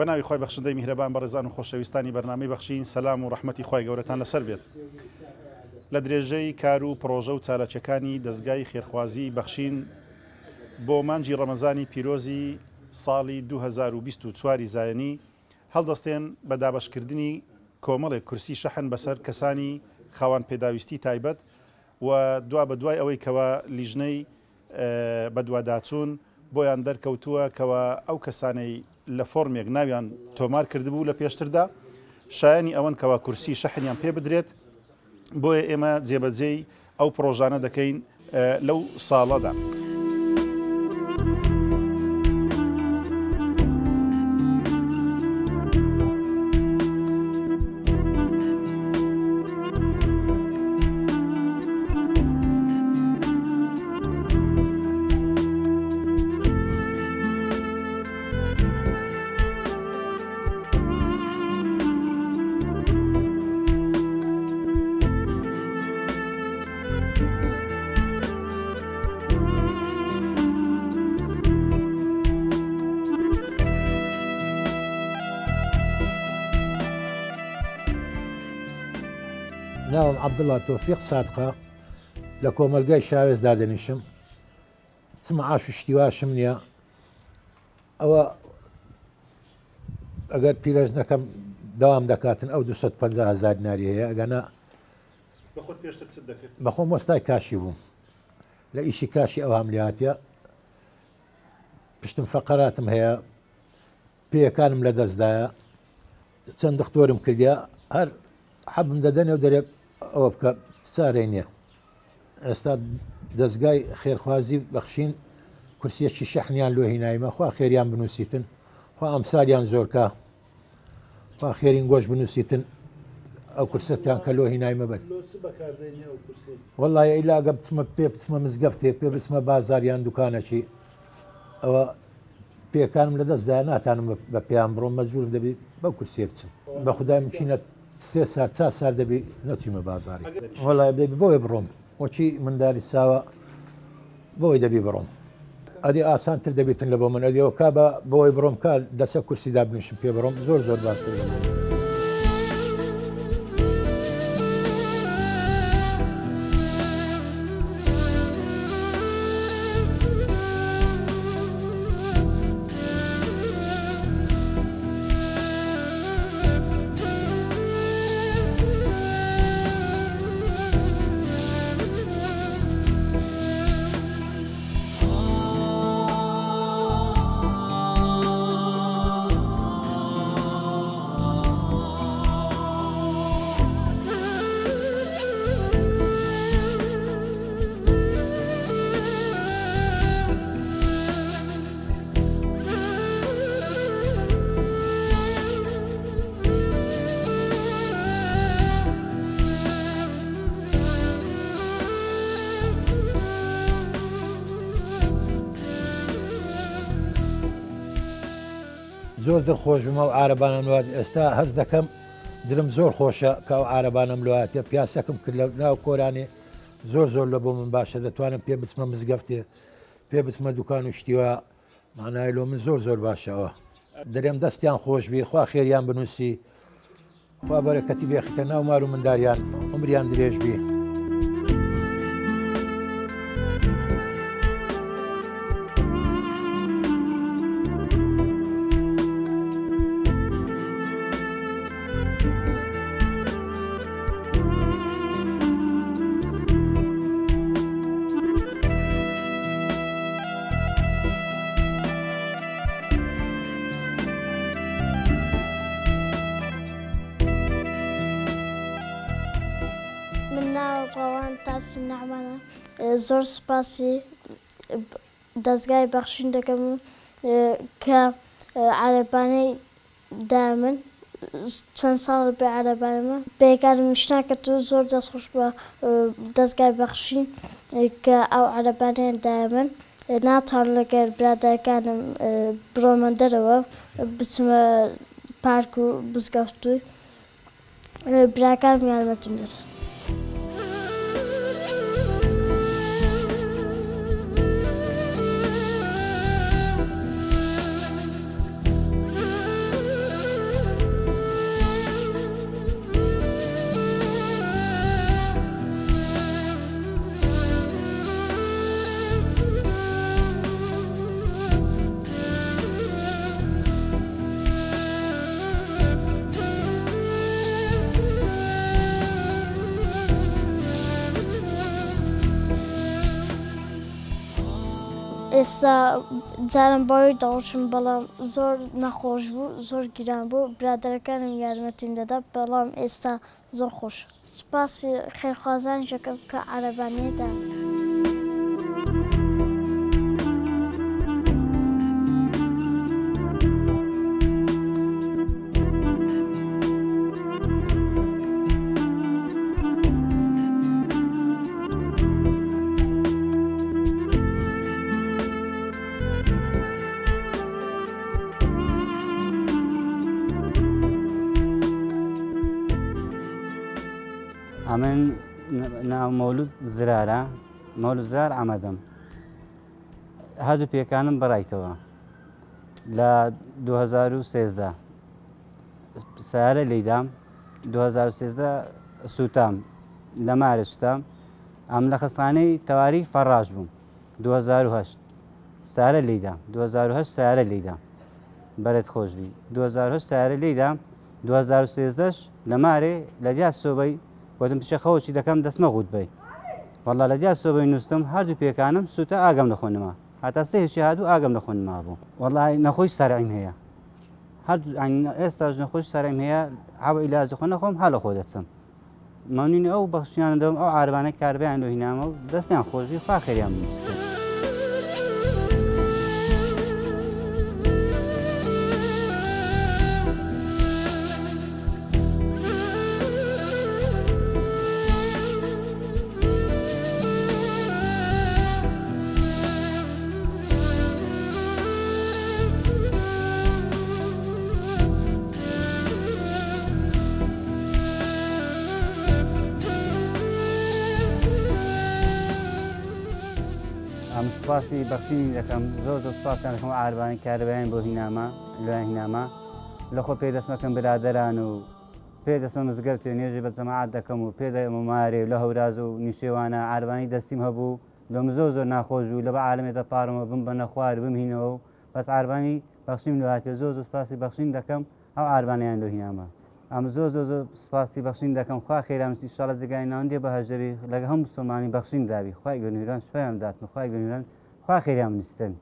بەناوی خۆی بەخشندەی میهرەبان بەڕێزان و خۆشەویستانی بەرنامەی بەخشین سەلام و ڕەحمەتی خۆی گەورەتان لەسەر بێت. لە درێژەی کار و پرۆژە و چالەچەکانی دەستگای خێرخوازی بەخشین بۆ مانجی ڕەمەزانی پیرۆزی ساڵی 2024 زایەنی هەڵدەستێن بە دابەشکردنی کۆمەڵێک کورسی شەحن بەسەر کەسانی خاوەن پێداویستی تایبەت و دوا بە دوای ئەوەی کەوە لیژنەی بەدواداچوون بۆیان دەرکەوتووە کەوە ئەو کەسانەی لە فۆرمێک ناویان تۆمار کردبوو لە پێشتردا شایانی ئەوەن کەوا کورسی شەحنیان پێ بدرێت. بۆیە ئێمە جێبەجێی ئەو پرۆژانە دەکەین لەو ساڵەدا. ناوم عەبدوڵڵا تۆفیق سادقە لە کۆمەلگای شاوێزدا دەنیشم. چما عاش و شتیواشم نییە. ئەوە ئەگەر پیرەژنەکەم دەوام دەکاتن ئەو 250,000 دیناری هەیە. ئەگەنا بەخۆت پێشتر چت دەکرد؟ بەخۆم وەستای کاشی بووم لە ئیشی کاشی ئەو هەملیاتە. پشتم فەقەراتم هەیە، پێیەکانم لە دەستدایە، چەند دکتۆرم کردیا، هەر حەبم دەدەنێ و دەرێ ئەوە بکە چارەی نییە. ئێستا دەستگای خێرخوازی بەخشین کورسیەکی شەحنیان لۆ هینایمە، خوا خێریان بنووسیتن، خوا ئەمسالیان زۆرکە، خوا خێرین گۆش بنووسیتن ئەو کورسەتیان کە لۆ هینایمە بن. وەڵڵای ئیلاگە بچمە پێ بچمە مزگەفتێ پێ بچمە بازاریان دوکانەکی ئەوە پێەکانم لە دەستدایە ناتانم بە پێیان بڕۆم مەجبورم دەبێت بەو کورسێ بچم. بە خودای مچینە 3 سال 4 سال دەبی نەچیمە بازاری. وەڵای دەبی بۆی بڕۆم وەچی منداری ساوە بۆی دەبی بڕۆم. ئەدی ئاسانتر دەبێتن لە بۆ من ئەدیەوە کا بە بۆی بڕۆم کا دەسە کورسی دابنیشم پێ بڕۆم زۆر زۆر باشتر لە من. زۆر دڵخۆشمە و عارەبانم لات. ئێستا هەست دەکەم دلم زۆر خۆشە کە ئەو عارەبانم لاتێ پیاسەکەم کرد لە ناو کۆرانێ زۆر زۆر لە بۆ من باشە دەتوانم پێ بچمە مزگەفتێ پێ بچمە دوکان و شتیوە مانای لۆ من زۆر زۆر باشەوە. دەرێم دەستیان خۆش بی، خوا خێریان بنووسی، خوا بەرەکەتی بێخیتە ناو مار و منداریان عمریان درێژ بی. نعمانە زۆر سپاسی دەستگای بەخشین دەکەم کە عارەبانەی دا من چەند ساڵ بێ عارەبانەمە بێکارم نیشتاکرد و زۆر دەستخۆش بە دەستگای بەخشین کە ئەو عارەبانەیان دا من ناتوان لەگەر برادەکانم بڕۆمە دەرەوە بچمە پارک و بزگەفتووی براکانم یارمەتیم دەست. ئێستا جارم بەوەی دەڕۆشم بەڵام زۆر نەخۆش بوو زۆر گیران بوو برادەرەکانم یارمەتیم دەدا بەڵام ئێستا زۆر خۆش سوپاسی خێرخوازانیشەکەم کە عارەبانەیەدا. من مولود زرارە مولود زرار ئەمەدەم هەردوو پێکانم بەڕایتەوە لە 2013 سیارە لێدام 2013 سوتام لە مارە سوتام ئەم لە خەسانەی تەواریک فەڕاش بووم 2008 سیارە لێدام 2008 سیارە لێدام بەرەت خۆشبی 2008 سیارە لێدام 2013 لە مارێ لە دیار سۆبەی وتم پیشە خەوەکی دەکەم دەستمە غوت بی وەڵا لە دیار سۆبەی نووسم هەردوو پێکانم سوتە ئاگەم لە خوێنما هەتا سێ هێشی هاتوو ئاگەم لە خوێنما بوو وەڵای نەخۆش سەرعیم هەیە ئێستاش نەخۆش سەرعیم هەیە ئاوە ئیلاجی خۆ نەخۆم هەڵە خۆ دەچم مەمنونی ئەو بەخشیان دەم ئەو عاربانە کاربیان لۆ هینامە و دەستیان خۆشبی خوا خێریان بنووسکرد. سوپاسی بەخشینی دەکەم زۆر سوپاسیان دەکەم عاربانی کارەبایان بۆ هینامە لەوان هینامە لەخۆ پێدەستمەکەم برادەران و پێدەستمە مزگەوتێ نوێژی بە جەماعەت دەکەم و پێدەمە مارێ لە هەوراز و نیشێوانە عاربانی دەستیم هەبوو لەم زۆر ناخۆش و لە بە عالمێتە پارمە بم بە نەخوار بمهینەوە و بەس عاربانی بەخشیم لە هاتێ زۆر سوپاسی بەخشین دەکەم ئەو عاربانیان لۆ هینامە ئەم زۆر سوپاسی بەخشین دەکەم خوا خێرامستی ئینشاڵڵا جێگای ناوەندێ بەهەژەری لەگە هەموو مسلمانی بەخشین داوی خوای گەورە شفایان داتن خوای گەورە خوا خێریان بنووسن.